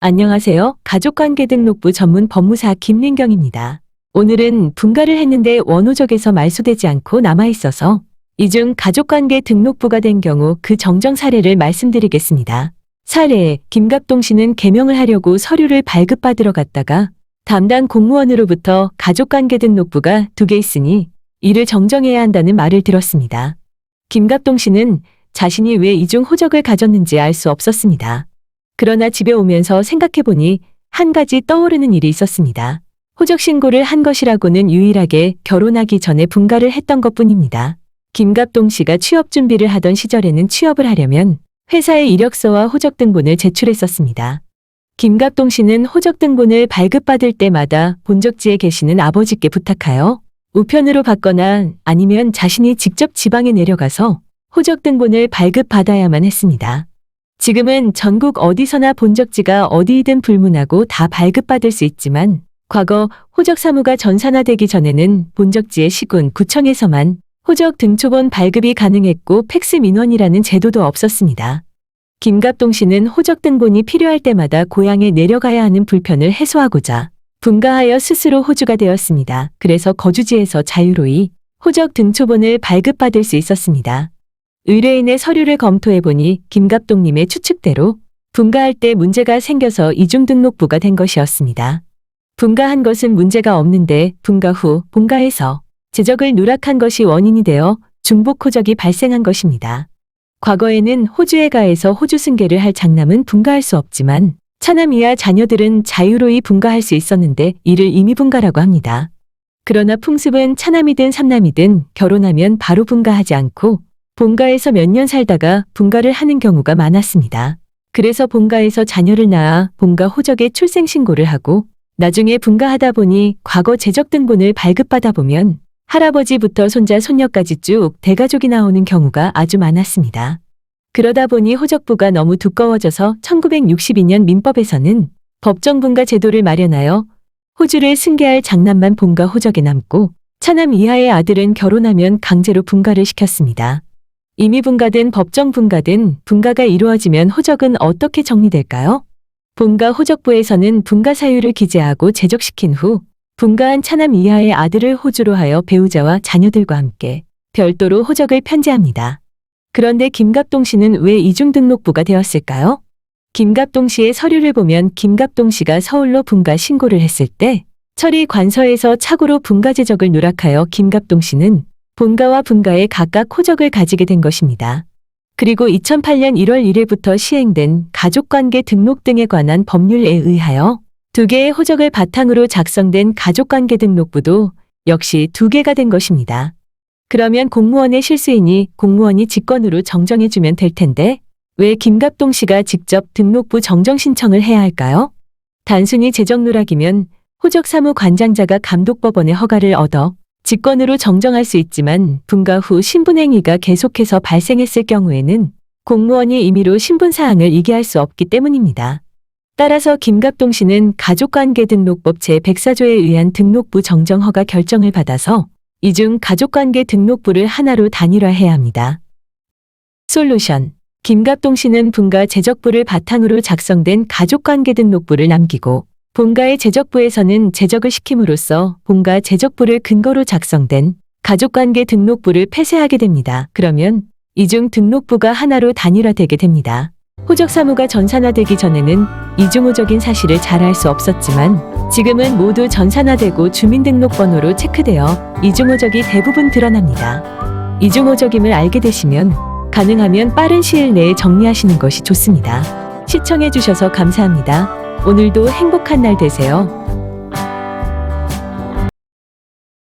안녕하세요. 가족관계등록부 전문 법무사 김민경입니다. 오늘은 분가를 했는데 원호적에서 말소되지 않고 남아있어서 이중 가족관계 등록부가 된 경우 그 정정 사례를 말씀드리겠습니다. 사례, 김갑동 씨는 개명을 하려고 서류를 발급받으러 갔다가 담당 공무원으로부터 가족관계 등록부가 2개 있으니 이를 정정해야 한다는 말을 들었습니다. 김갑동 씨는 자신이 왜 이중 호적을 가졌는지 알 수 없었습니다. 그러나 집에 오면서 생각해보니 한 가지 떠오르는 일이 있었습니다. 호적 신고를 한 것이라고는 유일하게 결혼하기 전에 분가를 했던 것뿐입니다. 김갑동 씨가 취업 준비를 하던 시절에는 취업을 하려면 회사에 이력서와 호적 등본을 제출했었습니다. 김갑동 씨는 호적 등본을 발급받을 때마다 본적지에 계시는 아버지께 부탁하여 우편으로 받거나 아니면 자신이 직접 지방에 내려가서 호적 등본을 발급받아야만 했습니다. 지금은 전국 어디서나 본적지가 어디이든 불문하고 다 발급받을 수 있지만 과거 호적 사무가 전산화되기 전에는 본적지의 시군, 구청에서만 호적 등초본 발급이 가능했고 팩스 민원이라는 제도도 없었습니다. 김갑동 씨는 호적 등본이 필요할 때마다 고향에 내려가야 하는 불편을 해소하고자 분가하여 스스로 호주가 되었습니다. 그래서 거주지에서 자유로이 호적 등초본을 발급받을 수 있었습니다. 의뢰인의 서류를 검토해보니 김갑동님의 추측대로 분가할 때 문제가 생겨서 이중등록부가 된 것이었습니다. 분가한 것은 문제가 없는데 분가 후 본가에서 제적을 누락한 것이 원인이 되어 중복호적이 발생한 것입니다. 과거에는 호주에 가해서 호주 승계를 할 장남은 분가할 수 없지만 차남 이하 자녀들은 자유로이 분가할 수 있었는데 이를 임의분가라고 합니다. 그러나 풍습은 차남이든 삼남이든 결혼하면 바로 분가하지 않고 본가에서 몇 년 살다가 분가를 하는 경우가 많았습니다. 그래서 본가에서 자녀를 낳아 본가 호적에 출생신고를 하고 나중에 분가하다 보니 과거 제적등본을 발급받아 보면 할아버지부터 손자, 손녀까지 쭉 대가족이 나오는 경우가 아주 많았습니다. 그러다 보니 호적부가 너무 두꺼워져서 1962년 민법에서는 법정분가 제도를 마련하여 호주를 승계할 장남만 본가 호적에 남고 차남 이하의 아들은 결혼하면 강제로 분가를 시켰습니다. 임의분가든 법정분가든 분가가 이루어지면 호적은 어떻게 정리될까요? 본가 호적부에서는 분가 사유를 기재하고 제적시킨 후 분가한 차남 이하의 아들을 호주로 하여 배우자와 자녀들과 함께 별도로 호적을 편제합니다. 그런데 김갑동 씨는 왜 이중등록부가 되었을까요? 김갑동 씨의 서류를 보면 김갑동 씨가 서울로 분가 신고를 했을 때 처리 관서에서 착오로 분가 제적을 누락하여 김갑동 씨는 본가와 분가에 각각 호적을 가지게 된 것입니다. 그리고 2008년 1월 1일부터 시행된 가족관계 등록 등에 관한 법률에 의하여 2개의 호적을 바탕으로 작성된 가족관계 등록부도 역시 2개가 된 것입니다. 그러면 공무원의 실수이니 공무원이 직권으로 정정해주면 될 텐데 왜 김갑동 씨가 직접 등록부 정정 신청을 해야 할까요? 단순히 제적 누락이면 호적 사무 관장자가 감독법원의 허가를 얻어 직권으로 정정할 수 있지만 분가 후 신분행위가 계속해서 발생했을 경우에는 공무원이 임의로 신분사항을 이개할 수 없기 때문입니다. 따라서 김갑동 씨는 가족관계등록법 제104조에 의한 등록부 정정 허가 결정을 받아서 이중 가족관계 등록부를 하나로 단일화해야 합니다. 솔루션. 김갑동 씨는 분가 제적부를 바탕으로 작성된 가족관계 등록부를 남기고 본가의 제적부에서는 제적을 시킴으로써 본가 제적부를 근거로 작성된 가족관계 등록부를 폐쇄하게 됩니다. 그러면 이중 등록부가 하나로 단일화되게 됩니다. 호적 사무가 전산화되기 전에는 이중호적인 사실을 잘 알 수 없었지만 지금은 모두 전산화되고 주민등록번호로 체크되어 이중호적이 대부분 드러납니다. 이중호적임을 알게 되시면 가능하면 빠른 시일 내에 정리하시는 것이 좋습니다. 시청해주셔서 감사합니다. 오늘도 행복한 날 되세요.